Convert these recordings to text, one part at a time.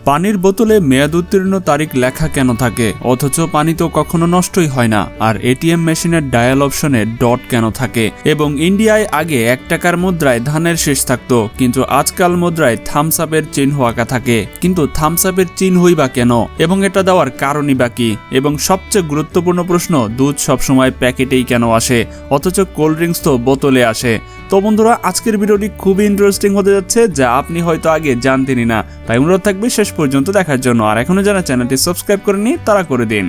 পানির বোতলে মেয়াদ উত্তীর্ণ তারিখ লেখা কেন থাকে, অথচ পানি তো কখনো নষ্টই হয় না? আর এটিএম মেশিনের ডায়াল অপশনে ডট কেন থাকে? এবং ইন্ডিয়ায় আগে 1 টাকার মুদ্রায় ধানের শীষ থাকতো, কিন্তু আজকাল মুদ্রায় থামস আপের চিহ্ন আঁকা থাকে। কিন্তু থামস আপের চিহ্নই বা কেন, এবং এটা দেওয়ার কারণই বা কি? এবং সবচেয়ে গুরুত্বপূর্ণ প্রশ্ন, দুধ সবসময় প্যাকেটেই কেন আসে, অথচ কোল্ড ড্রিঙ্কস তো বোতলে আসে? তো বন্ধুরা, আজকের ভিডিওটি খুবই ইন্টারেস্টিং হতে যাচ্ছে, যা আপনি হয়তো আগে জানতেনই না। তাই অনুরোধ থাকবে শেষ পর্যন্ত দেখার জন্য। আর এখনো যারা চ্যানেলটি সাবস্ক্রাইব করেননি তারা করে দিন।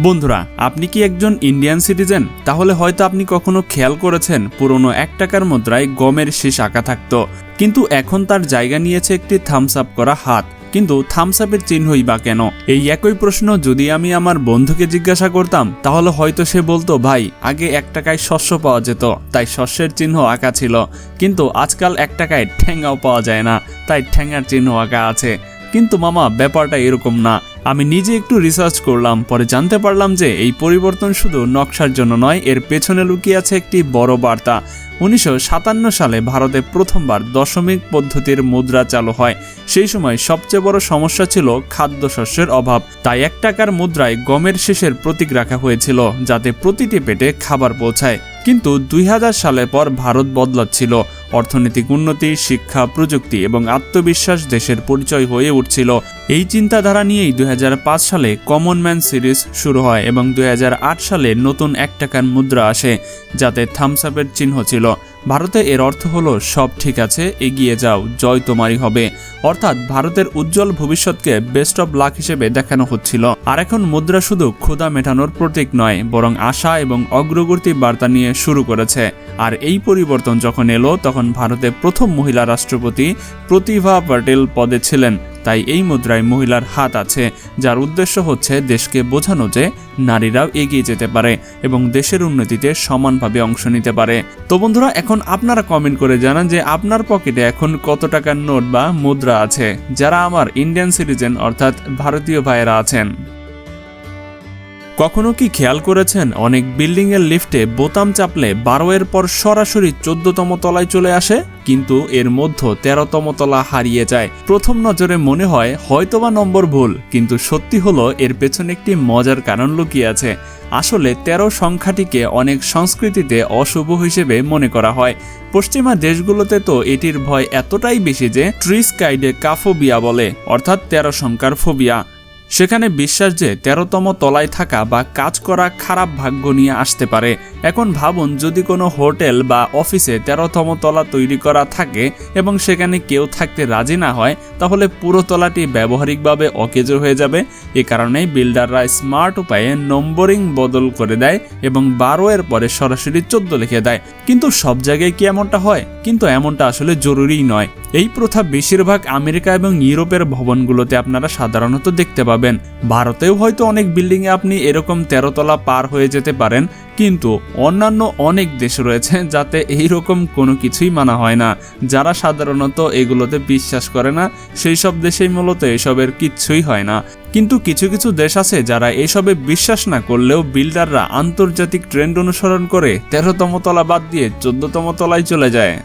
বন্ধুরা, আপনি কি একজন ইন্ডিয়ান সিটিজেন? তাহলে হয়তো আপনি কখনো খেয়াল করেছেন পুরনো 1 টাকার মুদ্রায় গমের শীষ আঁকা থাকতো, কিন্তু এখন তার জায়গা নিয়েছে একটি থামস আপ করা হাত। কিন্তু থামস আপের চিহ্নই বা কেন? এই একই প্রশ্ন যদি আমি আমার বন্ধুকে জিজ্ঞাসা করতাম, তাহলে হয়তো সে বলতো, ভাই, আগে 1 টাকায় শস্য পাওয়া যেত, তাই শস্যের চিহ্ন আঁকা ছিল। কিন্তু আজকাল 1 টাকায় ঠ্যাঙ্গাও পাওয়া যায় না, তাই ঠ্যাঙ্গার চিহ্ন আঁকা আছে। কিন্তু মামা, ব্যাপারটা এরকম না। আমি নিজে একটু রিসার্চ করলাম, পরে জানতে পারলাম যে এই পরিবর্তন শুধু নকশার জন্য নয়, এর পেছনে লুকিয়ে আছে একটি বড় বার্তা। 1957 সালে ভারতে প্রথমবার দশমিক পদ্ধতির মুদ্রা চালু হয়। সেই সময় সবচেয়ে বড় সমস্যা ছিল খাদ্যশস্যের অভাব। তাই 1 টাকার মুদ্রায় গমের শীষের প্রতীক রাখা হয়েছিল, যাতে প্রতিটি পেটে খাবার পৌঁছায়। কিন্তু 2000 সালের পর ভারত বদলাচ্ছিল। অর্থনৈতিক উন্নতি, শিক্ষা, প্রযুক্তি এবং আত্মবিশ্বাস দেশের পরিচয় হয়ে উঠছিল। এই চিন্তাধারা নিয়েই 2005 সালে কমন ম্যান সিরিজ শুরু হয় এবং 2008 সালে নতুন 1 টাকার মুদ্রা আসে, যাতে থামস আপের চিহ্ন ছিল। ভারতে এর অর্থ হলো, সব ঠিক আছে, এগিয়ে যাও, জয় তোমারই হবে। অর্থাৎ ভারতের উজ্জ্বল ভবিষ্যৎকে বেস্ট অব লাক হিসেবে দেখানো হচ্ছিল। আর এখন মুদ্রা শুধু ক্ষুধা মেটানোর প্রতীক নয়, বরং আশা এবং অগ্রগতি বার্তা নিয়ে শুরু করেছে। আর এই পরিবর্তন যখন এলো, তখন ভারতের প্রথম মহিলা রাষ্ট্রপতি প্রতিভা পাটেল পদে ছিলেন। তাই এই মুদ্রায় মহিলার হাত আছে, যার উদ্দেশ্য হচ্ছে দেশকে বোঝানো যে নারীরাও এগিয়ে যেতে পারে এবং দেশের উন্নতিতে সমানভাবে অংশ নিতে পারে। তো বন্ধুরা, এখন আপনারা কমেন্ট করে জানান যে আপনার পকেটে এখন কত টাকার নোট বা মুদ্রা আছে, যারা আমার ইন্ডিয়ান সিটিজেন অর্থাৎ ভারতীয় ভাইয়েরা আছেন। কখনো কি খেয়াল করেছেন, অনেক বিল্ডিং এর লিফটে বোতাম চাপলে 12 এর পর সরাসরি 14তম তলায় চলে আসে, কিন্তু এর মধ্যে 13তম তলা হারিয়ে যায়। প্রথম নজরে মনে হয় হয়তোবা নম্বর ভুল, কিন্তু সত্যি হলো এর পেছনে একটি মজার কারণ লুকিয়ে আছে। আসলে 13 সংখ্যাটিকে অনেক সংস্কৃতিতে অশুভ হিসেবে মনে করা হয়। পশ্চিমা দেশগুলোতে তো এটির ভয় এতটাই বেশি যে ট্রিস্কাইডে কাফোবিয়া বলে, অর্থাৎ 13 সংখ্যার ফোবিয়া। সেখানে বিশ্বাস যে 13তম তলায় থাকা বা কাজ করা খারাপ ভাগ্য নিয়ে আসতে পারে। এখন ভাবুন, যদি কোনো হোটেল বা অফিসে 13তম তলা তৈরি করা থাকে এবং সেখানে কেউ থাকতে রাজি না হয়, তাহলে পুরো তলাটি ব্যবহারিকভাবে অকেজো হয়ে যাবে। এ কারণেই বিল্ডাররা স্মার্ট উপায়ে নম্বরিং বদল করে দেয় এবং 12 এর পরে সরাসরি 14 লিখে দেয়। কিন্তু সব জায়গায় কি এমনটা হয়? কিন্তু এমনটা আসলে জরুরিই নয়। এই প্রথা বেশিরভাগ আমেরিকা এবং ইউরোপের ভবনগুলোতে আপনারা সাধারণত দেখতে পাবেন। ভারতেও হয়তো অনেক বিল্ডিংয়ে আপনি এরকম 13 তলা পার হয়ে যেতে পারেন, কিন্তু অন্যান্য অনেক দেশ রয়েছে যাতে এইরকম কোনো কিছুই মানা হয় না। যারা সাধারণত এগুলোতে বিশ্বাস করে না, সেই সব দেশেই মূলত এসবের কিচ্ছুই হয় না। কিন্তু কিছু কিছু দেশ আছে যারা এসবে বিশ্বাস না করলেও বিল্ডাররা আন্তর্জাতিক ট্রেন্ড অনুসরণ করে 13তম তলা বাদ দিয়ে 14তম তলায় চলে যায়।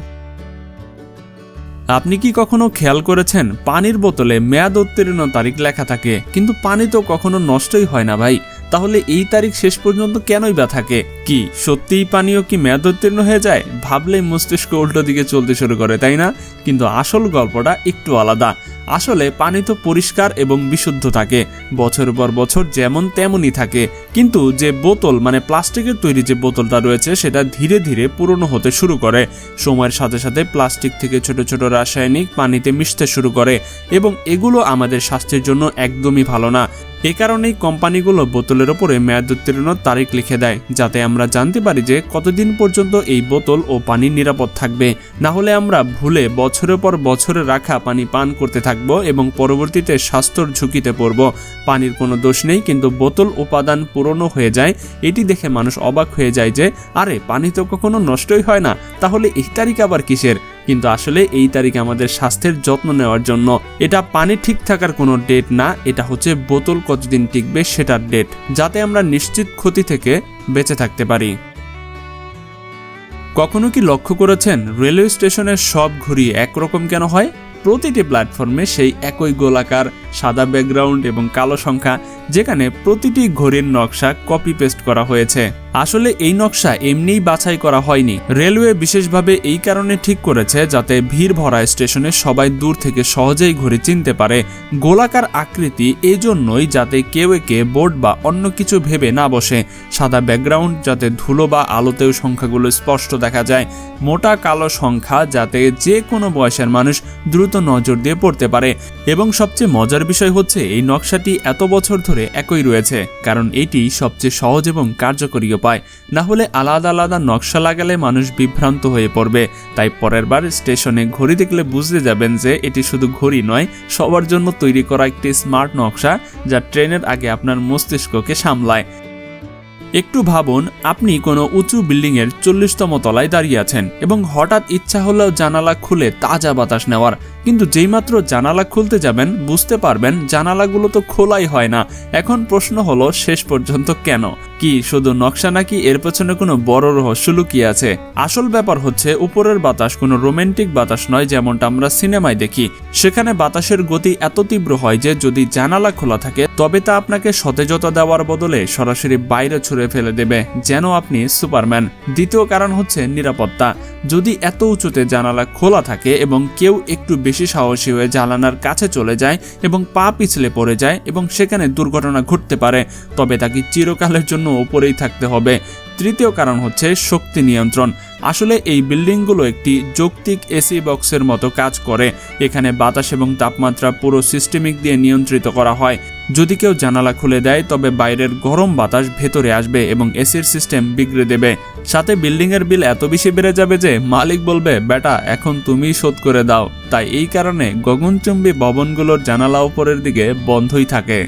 আপনি কি কখনো খেয়াল করেছেন, পানির বোতলে মেয়াদ উত্তীর্ণ তারিখ লেখা থাকে, কিন্তু পানি তো কখনো নষ্টই হয় না ভাই? তাহলে এই তারিখ শেষ পর্যন্ত কেনই বা থাকে? কি সত্যিই পানীয় কি মেয়াদ উত্তীর্ণ হয়ে যায়? ভাবলেই মস্তিষ্ক উল্টো দিকে চলতে শুরু করে, তাই না? কিন্তু আসল গল্পটা একটু আলাদা। আসলে পানি তো পরিষ্কার এবং বিশুদ্ধ থাকে, বছরের পর বছর যেমন তেমনই থাকে। কিন্তু যে বোতল, মানে প্লাস্টিকের তৈরি যে বোতলটা রয়েছে, সেটা ধীরে ধীরে পুরনো হতে শুরু করে। সময়ের সাথে সাথে প্লাস্টিক থেকে ছোট ছোট রাসায়নিক পানিতে মিশতে শুরু করে এবং এগুলো আমাদের স্বাস্থ্যের জন্য একদমই ভালো না। এ কারণেই কোম্পানিগুলো বোতলের ওপরে মেয়াদ উত্তীর্ণ তারিখ লিখে দেয়, যাতে আমরা জানতে পারি যে কতদিন পর্যন্ত এই বোতল ও পানি নিরাপদ থাকবে। না হলে আমরা ভুলে বছরের পর বছরে রাখা পানি পান করতে থাকবো এবং পরবর্তীতে স্বাস্থ্যর ঝুঁকিতে পড়ব। পানির কোনো দোষ নেই, কিন্তু বোতল উপাদান পুরনো হয়ে যায়। এটি দেখে মানুষ অবাক হয়ে যায় যে, আরে, পানি তো কখনো নষ্টই হয় না, তাহলে এই তারিখ আবার কিসের? কিন্তু আসলে এই তারিখ আমাদের স্বাস্থ্যের যত্ন নেওয়ার জন্য। এটা পানি ঠিক থাকার কোনো ডেট না, এটা হচ্ছে বোতল কতদিন টিকবে সেটার ডেট, যাতে আমরা নিশ্চিত ক্ষতি থেকে বেঁচে থাকতে পারি। কখনো কি লক্ষ্য করেছেন রেলওয়ে স্টেশনের সব ঘড়ি একরকম কেন হয়? প্রতিটি প্ল্যাটফর্মে সেই একই গোলাকার সাদা ব্যাকগ্রাউন্ড এবং কালো সংখ্যা, যেখানে প্রতিটি ঘড়ির নকশা কপি পেস্ট করা হয়েছে। আসলে এই নকশা এমনিই বাছাই করা হয়নি, রেলওয়ে বিশেষভাবে এই কারণে ঠিক করেছে যাতে ভিড় ভরা স্টেশনে সবাই দূর থেকে সহজেই ঘড়ি চিনতে পারে। গোলাকার আকৃতি এজন্যই যাতে কেউ একে বোর্ড বা অন্য কিছু ভেবে না বসে। সাদা ব্যাকগ্রাউন্ড যাতে ধুলো বা আলোতেও সংখ্যাগুলো স্পষ্ট দেখা যায়। মোটা কালো সংখ্যা যাতে যে কোনো বয়সের মানুষ দ্রুত নজর দিয়ে পড়তে পারে। এবং সবচেয়ে মজার বিষয় হচ্ছে এই নকশাটি এত বছর ধরে একই রয়েছে, কারণ এটি সবচেয়ে সহজ এবং কার্যকরী উপায়। না হলে আলাদা আলাদা নকশা লাগালে মানুষ বিভ্রান্ত হয়ে পড়বে। তাই পরের বার স্টেশনে ঘড়ি দেখলে বুঝতে যাবেন যে এটি শুধু ঘড়ি নয়, সবার জন্য তৈরি করা একটি স্মার্ট নকশা যা ট্রেনের আগে আপনার মস্তিষ্ককে সামলায়। একটু ভাবুন, আপনি কোনো উঁচু বিল্ডিংয়ের 40তম তলায় দাঁড়িয়ে আছেন এবং হঠাৎ ইচ্ছা হলেও জানালা খুলে তাজা বাতাস নেওয়ার, কিন্তু যেইমাত্র জানালা খুলতে যাবেন বুঝতে পারবেন জানালাগুলো তো খোলাই হয় না। এখন প্রশ্ন হলো, শেষ পর্যন্ত কেন? কি শুধু নকশা নাকি এর পেছনে কোনো বড় রহস্য লুকিয়ে আছে? আসল ব্যাপার হচ্ছে উপরের বাতাস কোনো রোমান্টিক বাতাস নয় যেমনটা আমরা সিনেমায় দেখি। সেখানে বাতাসের গতি এত তীব্র হয় যে যদি জানালা খোলা থাকে তবে তা আপনাকে সতেজতা দেওয়ার বদলে সরাসরি বাইরে ছুঁড়ে ফেলে দেবে, যেন আপনি সুপারম্যান। দ্বিতীয় কারণ হচ্ছে নিরাপত্তা। যদি এত উঁচুতে জানালা খোলা থাকে এবং কেউ একটু বেশি সাহসী হয়ে জানালার কাছে চলে যায় এবং পা পিছলে পড়ে যায় এবং সেখানে দুর্ঘটনা ঘটতে পারে, তবে তাকে চিরকালের জন্য উপরেই থাকতে হবে। তৃতীয় কারণ হচ্ছে শক্তি নিয়ন্ত্রণ। আসলে এই বিল্ডিংগুলো একটি যৌক্তিক এসি বক্সের মতো কাজ করে। এখানে বাতাস এবং তাপমাত্রা পুরো সিস্টেমিক দিয়ে নিয়ন্ত্রিত করা হয়। যদি কেউ জানালা খুলে দেয় তবে বাইরের গরম বাতাস ভেতরে আসবে এবং এসির সিস্টেম বিগড়ে দেবে। সাথে বিল্ডিংয়ের বিল এত বেশি বেড়ে যাবে যে মালিক বলবে, বেটা এখন তুমিই শোধ করে দাও। তাই এই কারণে গগনচুম্বী ভবনগুলোর জানালা উপরের দিকে বন্ধই থাকে।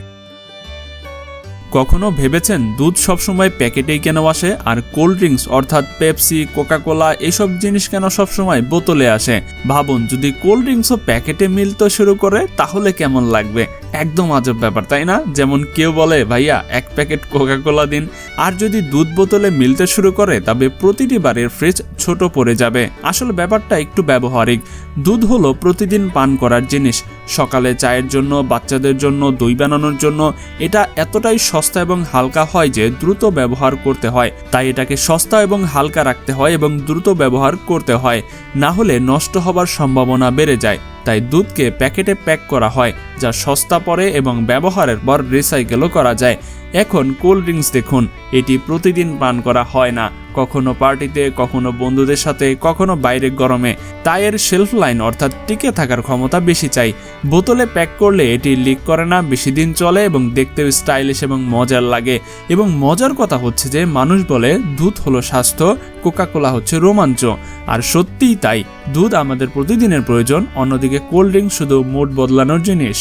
কখনো ভেবেছেন দুধ সবসময় প্যাকেটেই কেন আসে আর কোল্ড ড্রিঙ্কস অর্থাৎ পেপসি, কোকাকোলা এসব জিনিস কেন সবসময় বোতলে আসে? ভাবুন, যদি কোল্ড ড্রিঙ্কসও প্যাকেটে মিলতে শুরু করে তাহলে কেমন লাগবে? একদম আজব ব্যাপার, তাই না? যেমন কেউ বলে, ভাইয়া 1 প্যাকেট কোকাকোলা দিন। আর যদি দুধ বোতলে মিলতে শুরু করে তবে প্রতিটি বারের ফ্রিজ ছোট পড়ে যাবে। আসলে ব্যাপারটা একটু ব্যবহারিক। দুধ হলো প্রতিদিন পান করার জিনিস। সকালে চায়ের জন্য, বাচ্চাদের জন্য, দই বানানোর জন্য এটা এতটাই সস্তা এবং হালকা হয় যে দ্রুত ব্যবহার করতে হয়। তাই এটাকে সস্তা এবং হালকা রাখতে হয় এবং দ্রুত ব্যবহার করতে হয়, না হলে নষ্ট হবার সম্ভাবনা বেড়ে যায়। তাই দুধকে প্যাকেটে প্যাক করা হয়, যা সস্তা পড়ে এবং ব্যবহারের পর রিসাইকেলও করা যায়। এখন কোল্ড ড্রিঙ্কস দেখুন, এটি প্রতিদিন পান করা হয় না, কখনো পার্টিতে, কখনো বন্ধুদের সাথে, কখনো বাইরে গরমে। তাই এর শেলফ লাইন অর্থাৎ টিকে থাকার ক্ষমতা বেশি চাই। বোতলে প্যাক করলে এটি লিক করে না, বেশি দিন চলে এবং দেখতেও স্টাইলিশ এবং মজার লাগে। এবং মজার কথা হচ্ছে যে মানুষ বলে দুধ হলো স্বাস্থ্য, কোকাকোলা হচ্ছে রোমাঞ্চ। আর সত্যিই তাই, দুধ আমাদের প্রতিদিনের প্রয়োজন, অন্যদিকে কোল্ড ড্রিঙ্ক শুধু মুড বদলানোর জিনিস।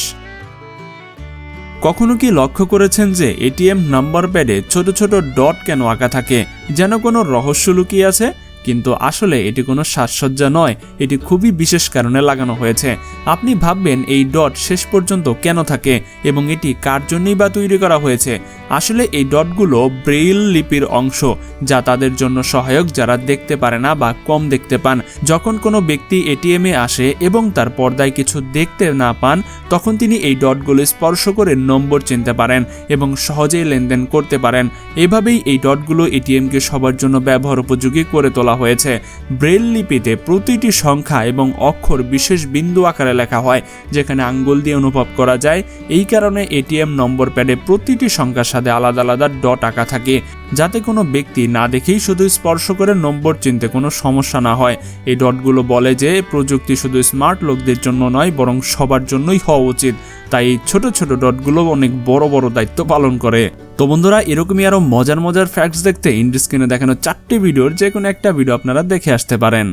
কখনো কি লক্ষ্য করেছেন যে এটিএম নাম্বার প্যাডে ছোট ছোট ডট কেন আঁকা থাকে, যেন কোনো রহস্য লুকিয়ে আছে? কিন্তু আসলে এটি কোনো সাজসজ্জা নয়, এটি খুবই বিশেষ কারণে লাগানো হয়েছে। আপনি ভাববেন এই ডট শেষ পর্যন্ত কেন থাকে এবং এটি কার জন্যই বা তৈরি করা হয়েছে? আসলে এই ডটগুলো ব্রেইল লিপির অংশ, যা তাদের জন্য সহায়ক যারা দেখতে পারে না বা কম দেখতে পান। যখন কোনো ব্যক্তি এটিএমে আসে এবং তার পর্দায় কিছু দেখতে না পান, তখন তিনি এই ডটগুলো স্পর্শ করে নম্বর চিনতে পারেন এবং সহজেই লেনদেন করতে পারেন। এভাবেই এই ডটগুলো এটিএমকে সবার জন্য ব্যবহার উপযোগী করে তোলা হয়েছে। ব্রেইল লিপিতে প্রতিটি সংখ্যা এবং অক্ষর বিশেষ বিন্দু আকারে লেখা হয়, যেখানে আঙ্গুল দিয়ে অনুভব করা যায়। এই কারণে এটিএম নম্বর প্যাডে প্রতিটি সংখ্যার সাথে আলাদা আলাদা ডট আঁকা থাকে, যাতে কোনো ব্যক্তি না দেখেই শুধু স্পর্শ করে নম্বর চিনতে কোনো সমস্যা না হয়। এই ডটগুলো বলে যে প্রযুক্তি শুধু স্মার্ট লোকদের জন্য নয়, বরং সবার জন্যই হওয়া উচিত। তাই ছোট ছোট ডটগুলো অনেক বড় বড় দায়িত্ব পালন করে। তো বন্ধুরা, এরকমই আরো মজার মজার ফ্যাক্টস দেখতে ইন্ড স্ক্রিনে দেখানো 4টি ভিডিওর যে কোনো একটা ভিডিও আপনারা দেখে আসতে পারেন।